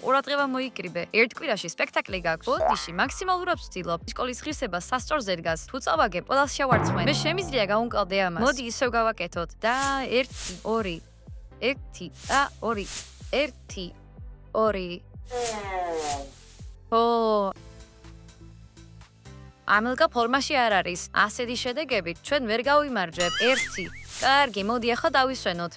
ყურადღება მოიკრიბე. ერთ კვირაში სპექტაკლი გაქვს. ბოდიში მაქსიმალურად ვცდილობ. სკოლის ღირსება სასწორზე დგას. თუ წავაგე, ყველას შევარცხვენ. მე შემიძლია გავუმკლავდე ამას. მოდი ისევ გავაკეთოთ. და 1 2 1 და 2 1 2 ო ამელკა ფორმაში არ არის. ასეთი შედეგებით ჩვენ ვერ გავიმარჯვებ. 1 კარგი, მოდი ახლა დავისვენოთ.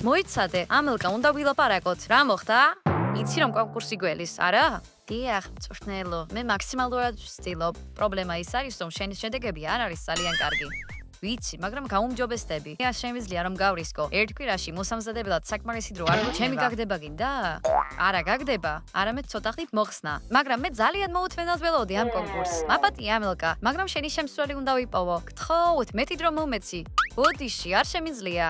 მოიცადე, ამელკა უნდა ვილაპარაკოთ. რა მოხდა? იცი რომ კონკურსი გველის, არა? დიახ, მწვრთნელო, მე მაქსიმალურად ვცდილობ. პრობლემა ის არის, რომ შენი შედეგები არ არის ძალიან კარგი. ვიცი, მაგრამ გაუმჯობესდები. მე შემიძლია რომ გავრისკო. ერთ კვირაში მოსამზადებლად საკმარისი დრო არ გვჭირდება. ჩემი გაგდება გინდა? არა, გაგდება. არამედ ცოტა ხნით მოხსნა. მაგრამ მე ძალიან მოუთმენად ველოდი ამ კონკურსს. მაპატი ამელკა, მაგრამ შენი შემსვლელი უნდა ვიპოვო. გთხოვთ, მეტი დრო მომეცი. ბოდიში, არ შემიძლია.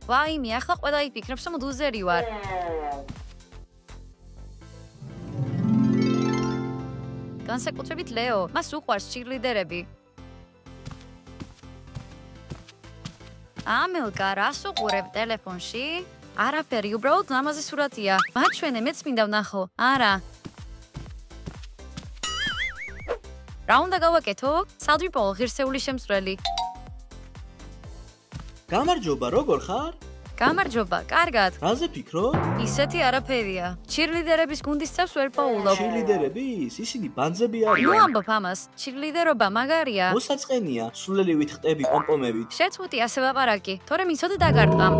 ვაიმე, ახლა ყველა იფიქრებს, რომ ლუზერი ვარ. განსაკუთრებით ლეო, მას უყვარს ჩირლიდერები. ამელკა, რას უყურებ ტელეფონში? არაფერი, უბრალოდ ლამაზი სურათია. მაჩვენე, მეც მინდა ვნახო. არა. რა უნდა გავაკეთო? სად ვიპოვო ღირსეული შემსვლელი? გამარჯობა, როგორ ხარ? გამარჯობა, კარგად. რაზე ფიქრო? ისეთი არაფერია. ჩირლიდერების გუნდის წევს ვერ პოულობ. ჩირლიდერების? ისინი ბანძები ნუ არიან. ამბობ ამას. ჩირლიდერობა მაგარია. მოსაწყენია, სულელივით ხტები პომპომებით. შეწყვიტი ასე ლაპარაკი. თორე მიცოდე დაგარტყამ.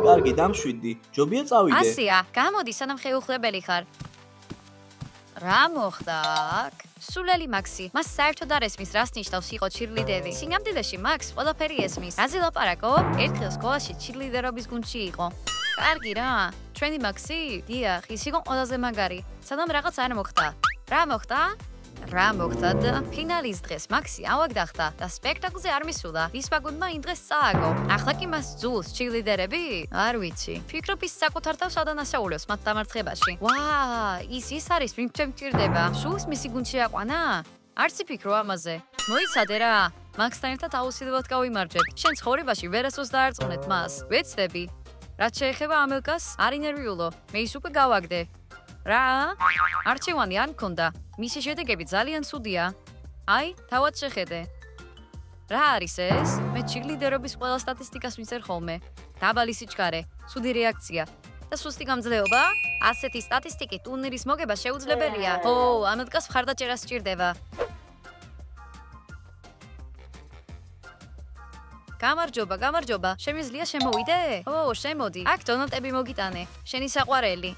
კარგი, დამშვიდი. ჯობია წავიდე. ასია, გამოდი სანამ ხეუხლებელი ხარ. რა მოხდა აქ? სულელი მაქსი, მას საერთოდ არ ესმის, რას ნიშნავს იყო ჩირლიდერი. სინამდვილეში მაქს ყველაფერი ესმის. რაზე ლაპარაკო? ერთხელ სკოლაში ჩირლიდერობის გუნდში იყო. კარგი რა, ჩვენი მაქსი? დიახ, ის იყო ყველაზე მაგარი. სანამ რაღაც არ მოხდა. რა მოხდა? რა მოხდა და ფინალის დღეს მაქსი ავაგდახდა და სპექტაკლზე არ მისულა. ისმა გუნდმა იმ დღეს წააგო. ახლა კი მას ძულს ჩირლიდერები? არ ვიცი. ფიქრობ ის საკუთარ თავს ადანაშაულებს მათ დამარცხებაში. ვა, ის არის ვინ ჩემ მჭირდება. შულს მისი გუნდში აყვანა? არც იფიქრო ამაზე. მოიცადე რა. მაქსთან ერთად აუცილებლად გავიმარჯვებ. შენ ცხოვრებაში ვერასდროს დაარწმუნეთ მას. ვეცდები. რაც შეეხება ამელკას, არ ინერვიულო. მე ის უკვე გავაგდე. რა? არჩევანი არ მქონდა. მისი შედეგები ძალიან ცუდია. აი, თავად შეხედე. რა არის ეს? მე ჩირლიდერობის ყველა სტატისტიკას ვიწერ ხოლმე. დაბალი სიჩქარე, ცუდი რეაქცია და სუსტი გამძლეობა? ასეთი სტატისტიკით ტურნირის მოგება შეუძლებელია. ო, ამელკას მხარდაჭერა სჭირდება. გამარჯობა. შემიძლია შემოვიდე? ო, შემოდი. აქ დონატები მოგიტანე. შენი საყვარელი.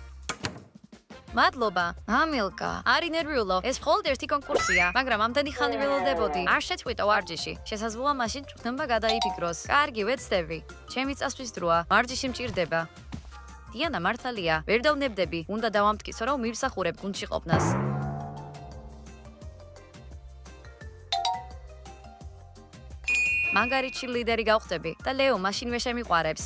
მადლობა, ამელკა. არ ინერვიულო, ეს მხოლოდ ერთი კონკურსია, მაგრამ ამდენი ხანი ველოდებოდი. არ შეწყვიტო ვარჯიში. შესაძლოა მაშინ წვრთნება გადაიფიქროს. კარგი, ვეცდები. ჩემი წასვლის დროა. ვარჯიში მჭირდება. დიანა მართალია, ვერ დავნებდები. უნდა დავამტკიცო, რომ მივსახურებ გუნდში ყოფნას. მაგარი ჩირლიდერი გავხდები და ლეო მაშინვე შემიყვარებს.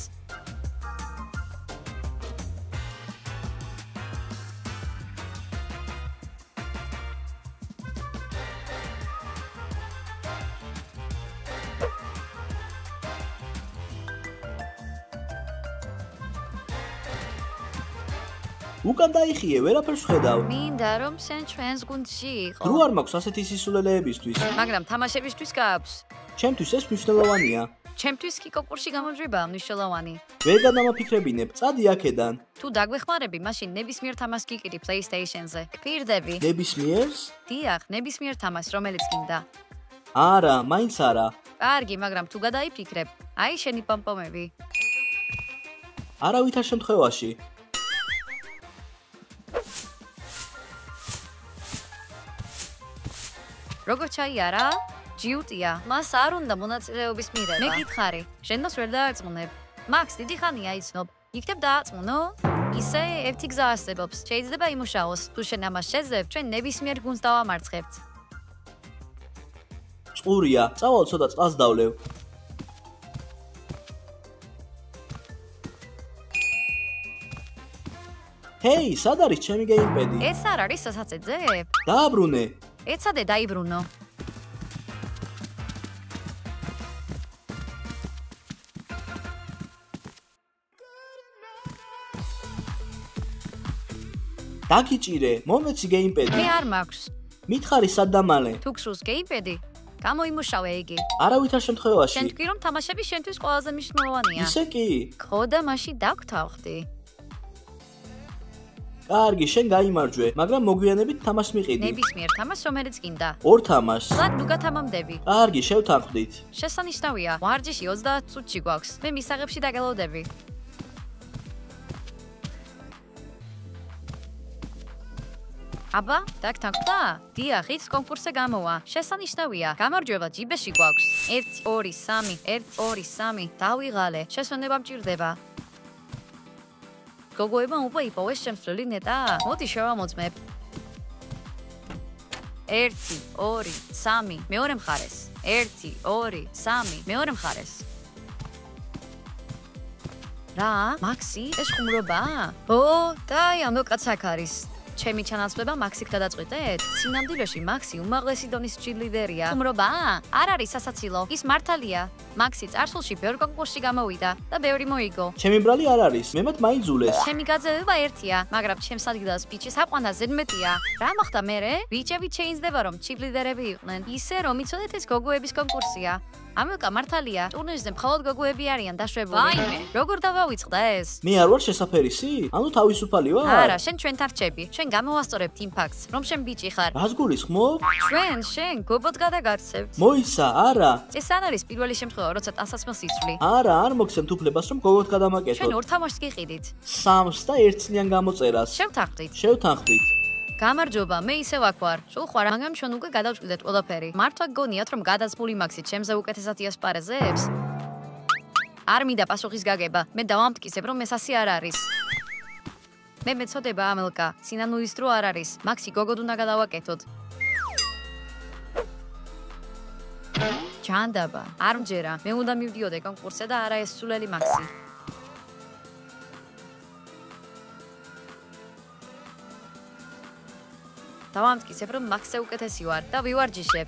უკან დაიხიე, ვერაფერს ხედავ. მინდა რომ შენ ჩვენს გუნდში იყო. დრო არ მაქვს ასეთი სისულელეებისთვის. მაგრამ თამაშებისთვის გაქვს. ჩემთვის ეს მნიშვნელოვანია. ჩემთვის კი კონკურსში გამარჯვება მნიშვნელოვანი. ვერ გადამაფიქრებინებ, წადი აქედან. თუ დაგვეხმარები, მაშინ ნებისმიერ თამაშს გიყიდი PlayStation-ზე. გპირდები. ნებისმიერს? დიახ, ნებისმიერ თამაშს, რომელიც გინდა. არა, მაინც არა. კარგი, მაგრამ თუ გადაიფიქრებ, აი შენი პომპომები. არავითარ შემთხვევაში. როგორ ჩაიარა? ჯიუტია, მას არ უნდა მონაწილეობის მიღება. მე გითხარი, შენს ვერ დაარწმუნებ. მაქს დიდი ხანია იცნობ. იქნებ დააწმუნო? ისე ერთი გზა არსებობს. შეიძლება იმუშაოს. თუ შენ ამას შეძლებ, ჩვენ ნებისმიერ გუნდს დავამარცხებთ. წყურია, წავალ ცოტა წყალს დავლევ. ჰეი, სად არის ჩემი გეიმპედი? ეს არ არის სასაცეძე? დააბრუნე. ეცადე დაიბრუნო. დაგიჭირე, მომეცი გეიმპედი. მე არ მაქვს. მითხარი სად და მალე. თუ გსურს გეიმპედი, გამოიმუშავე იგი. არავითარ შემთხვევაში. შენ თქვი რომ თამაშები შენთვის ყველაზე მნიშვნელოვანია. ისე კი. ხო და მაშინ დაგთავხდი. კარგი, შენ გაიმარჯვე, მაგრამ მოგვიანებით თამაშს მიყიდი. ნებისმიერ თამაშს რომელიც გინდა. ორ თამაშს. ლად ნუ გათამამდები. კარგი, შევთანხმდით. შესანიშნავია, ვარჯიში 30 წუთში გვაქვს. მე მისაღებში დაგელოდები. აბა, დაგთანხმდა? დიახ, ის კონკურსზე გამოვა. შესანიშნავია, გამარჯვება ჯიბეში გვაქვს. 1 2 3 1 2 3 დავიღალე. შესვენება მჭირდება. გოგოებმა უკვე იპოვეს შემსვლელი ნეტა? მოდი შევამოწმებ. 1 2 3 მეორე მხარეს. 1 2 3 მეორე მხარეს. რა? მაქსი? ეს ხუმრობაა? ო, დაი, ამ კაცს აქ არის. ჩემი ჩანაცვლება მაქსით გადაწყვიტეთ? სინამდვილეში მაქსი უმაღლესი დონის ჩირლიდერია. ხუმრობაა? არ არის სასაცილო. ის მართალია. მაქსი წარსულში ბევრ კონკურსში გამოვიდა და ბევრი მოიგო. ჩემი ბრალი არ არის, მე მათ მაიძულეს. ჩემი გაძევება ერთია, მაგრამ ჩემს ადგილას ბიჭის აყვანა ზედმეტია. რა მოხდა მერე? ბიჭები შეინძდება რომ ჩირლიდერები იყვნენ. ისე რომ იცოდეთ ეს გოგოების კონკურსია. ამილკა მართალია, ტურნირზე მხოლოდ გოგოები არიან დაშვებული. ვაიმე, როგორ დავავიწყდა ეს? მე არ ვარ შესაფერისი? ანუ თავისუფალი ვარ? არა, შენ ჩვენთან რჩები. ჩვენ გამოვასწორებთ იმ ფაქტს, რომ შენ ბიჭი ხარ. რას გულისხმობ? შენ გობოთ გადაგარცევთ. მოიცა, არა. ეს არ არის პირველი შემთხვევა, როცა ტანსაცმელს იცვლი. არა, არ მოგცემთ უფლებას რომ გოგოთ გადამაკეთოთ. ჩვენ ორ თამაშს გიყიდით. 3 და 1 წლიან გამოწერას. შევთანხმდით. შევთანხმდით. გამარჯობა, მე ისე ვაქვარ. სულ ხარ, მაგრამ ჩვენ უკვე გადავწყვიტეთ ყველაფერი. მართლა გგონიათ რომ გადაცმული მაქსი ჩემზე უკეთესად იასპარეზებს? არ მინდა პასუხის გაგება. მე დავამტკიცებ რომ ეს ასე არ არის. მე მეწოდება ამელკა. სინანულის დრო არ არის. მაქსი გოგოდ უნდა გადავაკეთოთ. ჯანდაბა, არ მჯერა. მე უნდა მივდიოდე კონკურსზე და არა ეს სულელი მაქსი. დავამტკიცებ რომ მაქსზე უკეთესი ვარ და ვივარჯიშებ.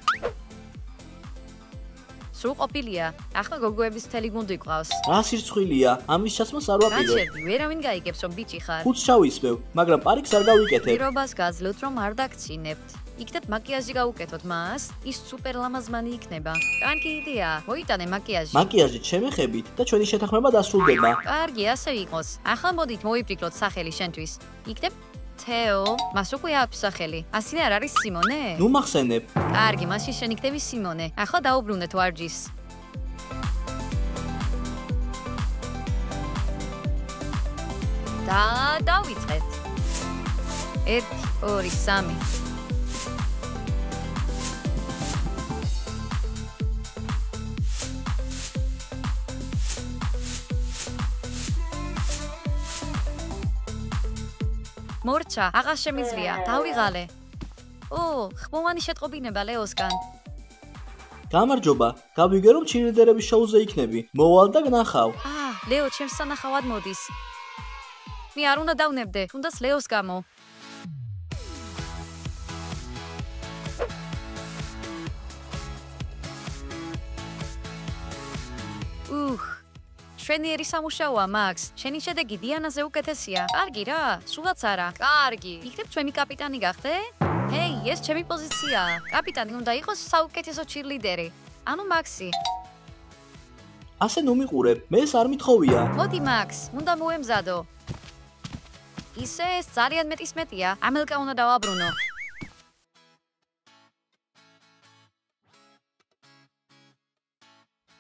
სრულყოფილია. ახლა გოგოების მთელი გუნდი გყავს. რა სირცხვილია? ამის ჩაცმას არ ვაპირებ. გაჩერდი, ვერავინ გაიგებს რომ ბიჭი ხარ. ხუთს ჩავისმევ, მაგრამ პარიკს არ გავიკეთებ. პირობას გაძლევთ რომ არ დაგცინებთ. იქნებ მაკიაჟი გაუკეთოთ მას, ის სუპერ ლამაზმანი იქნება. კარგი იდეაა. მოიტანე მაკიაჟი. მაკიაჟით შემეხებით და ჩვენი შეთანხმება დასრულდება. კარგი, ასე იყოს. ახლა მოდით მოვიფიქროთ სახელი შენთვის. იქნებ თეო, მას უკვე აქვს სახელი. ასინე არ არის სიმონე? ნუ მახსენებ. კარგი, მაშინ შენ იქნები სიმონე. ახლა დაუბრუნდეთ ვარჯიშს. და დავიწყეთ. 1 2 3 მორჩა, აღარ შემიძლია. დავიღალე. ო, ხმოვანი შეტყობინება ლეოსგან. გამარჯობა, გავიგე რომ ჩირლიდერების შოუზე იქნები. მოვალ და გნახავ. ლეო ჩემს სანახავად მოდის. მე არ უნდა დავნებდე, თუნდაც ლეოს გამო. შვენიერი სამუშაოა, მაქს. შენი შედეგი დიანაზე უკეთესია. კარგი რა, სულაც არა. კარგი. იქნებ ჩემი კაპიტანი გახდე? ჰეი, ეს ჩემი პოზიციაა. კაპიტანი უნდა იყოს საუკეთესო ჩირლიდერი. ანუ მაქსი. ასე ნუ მიყურებ, მე ეს არ მithოვია. მოდი მაქს, უნდა მოემზადო. ისე ეს ძალიან მეტია. ამელკა უნდა დავაბრუნო.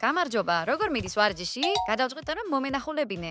გამარჯობა, როგორ მიდის ვარჯიში? გადავწყვიტე რომ მომენახულებინე.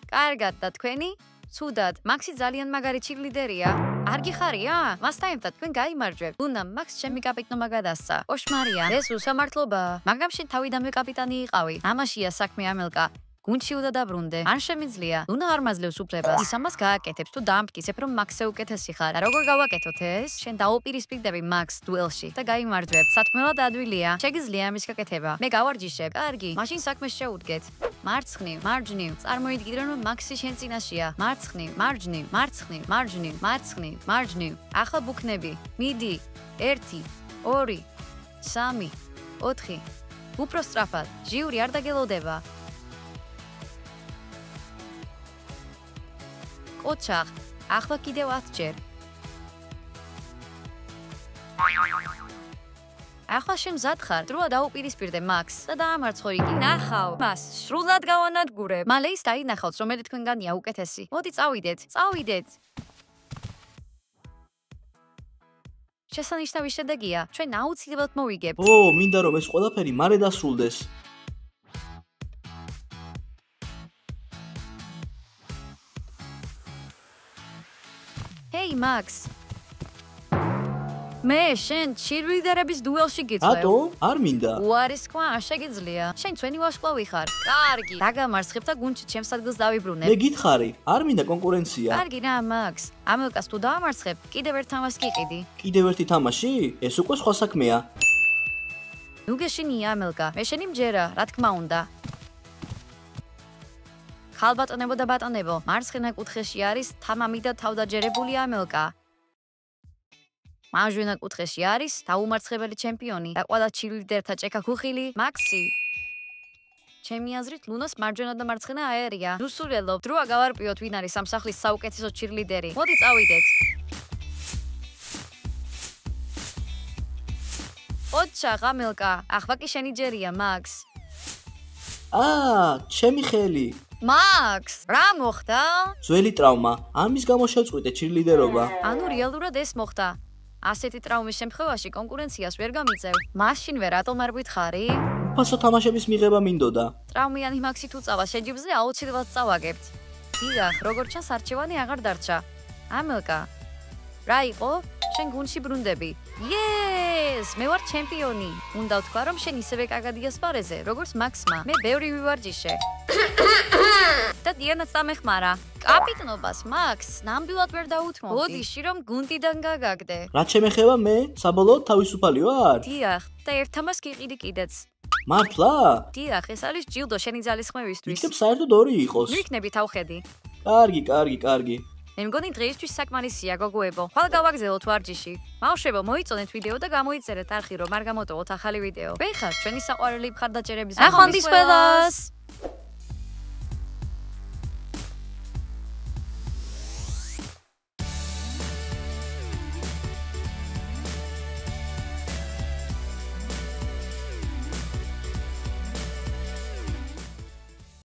კარგად და თქვენი? ცუდად, მაქსი ძალიან მაგარი ჩირლიდერია. არ გიხარია? მასთან ერთად თქვენ გაიმარჯვებთ. უნდა მაქს ჩემი კაპიტნობა გადასცა. ოშმარია, ეს უსამართლობაა. მაგრამ შენ თავიდანვე კაპიტანი იყავი. ამაშია საქმე ამელკა. გუნდში უნდა დაბრუნდე. არ შემიძლია. უნდა არ მაძლევს უფლებას. ის ამას გააკეთებს თუ დაამტკიცებ რომ მაქსზე უკეთესი ხარ. და როგორ გავაკეთოთ ეს? შენ დაუპირისპირდები მაქს დუელში და გაიმარჯვებ. სათქმელად ადვილია. შეგიძლია ამის გაკეთება. მე გავარჯიშებ. კარგი, მაშინ საქმეს შეუდგეთ. მარცხნივ, მარჯვნივ. წარმოიდგინე რომ მაქსი შენ წინაშია. მარცხნივ, მარჯვნივ, მარცხნივ, მარჯვნივ, მარცხნივ, მარჯვნივ. ახლა ბუქნები. მიდი. 1 2 3 4 უფრო სწრაფად. ჟიური არ დაგელოდება. ოჩახ, ახლა კიდევ 10 ჯერ. ახლა შენ მზად ხარ? დროა დაუპირისპირდე მაქს და დაამარცხო იგი. ნახავ, მას სრულად გავანადგურებ. მალე ის დაინახავს, რომელი თქვენგანია უკეთესი. მოდი წავიდეთ, წავიდეთ. შესანიშნავი შედეგია. ჩვენ აუცილებლად მოვიგებთ. ო, მინდა რომ ეს ყველაფერი მალე დასრულდეს. ჰეი, მაქს. მე შენ ჩირლიდერების დუელში გიწევ. რატო? არ მინდა. უარის თქვა არ შეგიძლია. შენ ჩვენი ვარსკვლავი ხარ. კარგი. დაგამარცხებ და გუნდში ჩემს ადგილს დავიბრუნებ. მე გითხარი, არ მინდა კონკურენცია. კარგი რა, მაქს. ამელკას თუ დაამარცხებ, კიდევ ერთ თამაშს გიყიდი. კიდევ ერთი თამაში? ეს უკვე სხვა საქმეა. ნუ გეშინია ამელკა. მე შენი მჯერა, რა თქმა უნდა. ხალბატონებო და ბატონებო, მარცხენა კუთხეში არის თამამი და თავდაჯერებული ამელკა. მარჯვენა კუთხეში არის დაუმარცხებელი ჩემპიონი და ყველა ჩირლიდერთა ჭექა ქუხილი მაქსი. ჩემი აზრით, ლუნას მარჯვენა და მარცხენა აერია. ნუ სულელობ, დროა გავარკვიოთ, ვინ არის ამ სახლის საუკეთესო ჩირლიდერი. მოდი წავიდეთ. ოჩახ ამელკა, ახლა კი შენი ჯერია, მაქს. ჩემი ხელი. მაქს, რა მოხდა? ძველი ტრავმა. ამის გამო შევწყვიტე ჩირლიდერობა. ანუ რეალურად ეს მოხდა. ასეთი ტრავმის შემთხვევაში კონკურენციას ვერ გამიწევ. მაშინვე რატომ არ გითხარი? უფასო თამაშების მიღება მინდოდა. ტრავმიანი მაქსი თუ წავა შეჯიბზე აუცილებლად წავაგებთ. დიახ, როგორც ჩანს არჩევანი აღარ დარჩა. ამელკა. რა იყო? შენ გუნდში ბრუნდები. იეს, მე ვარ ჩემპიონი. უნდა ვთქვა, რომ შენ ისევე კაგადია სპარეზე, როგორც მაქსმა. მე ბევრი ვივარჯიშე. და დიანაც დამეხმარა. კაპიტნობას მაქს ნამდვილად ვერ დაუთმობდი. ბოდიში რომ გუნდიდან გაგაგდე. რაც შემეხება მე, საბოლოოდ თავისუფალი ვარ? დიახ, და ერთ თამაშს გიყიდი კიდეც. მართლა? დიახ, ეს არის ჯილდო შენი ძალისხმევისთვის. იქნებ საერთოდ ორი იყოს. ვიქნები თავხედი. კარგი. მე მგონი დღეისთვის საკმარისია, გოგოებო. ხვალ გავაგზავნოთ ვარჯიში. ბავშვებო, მოიწონეთ ვიდეო და გამოიწერეთ არხი, რომ არ გამოტოვოთ ახალი ვიდეო. ვეხარ, ჩვენი საყვარელი მხარდაჭერების ახონდის ყველას.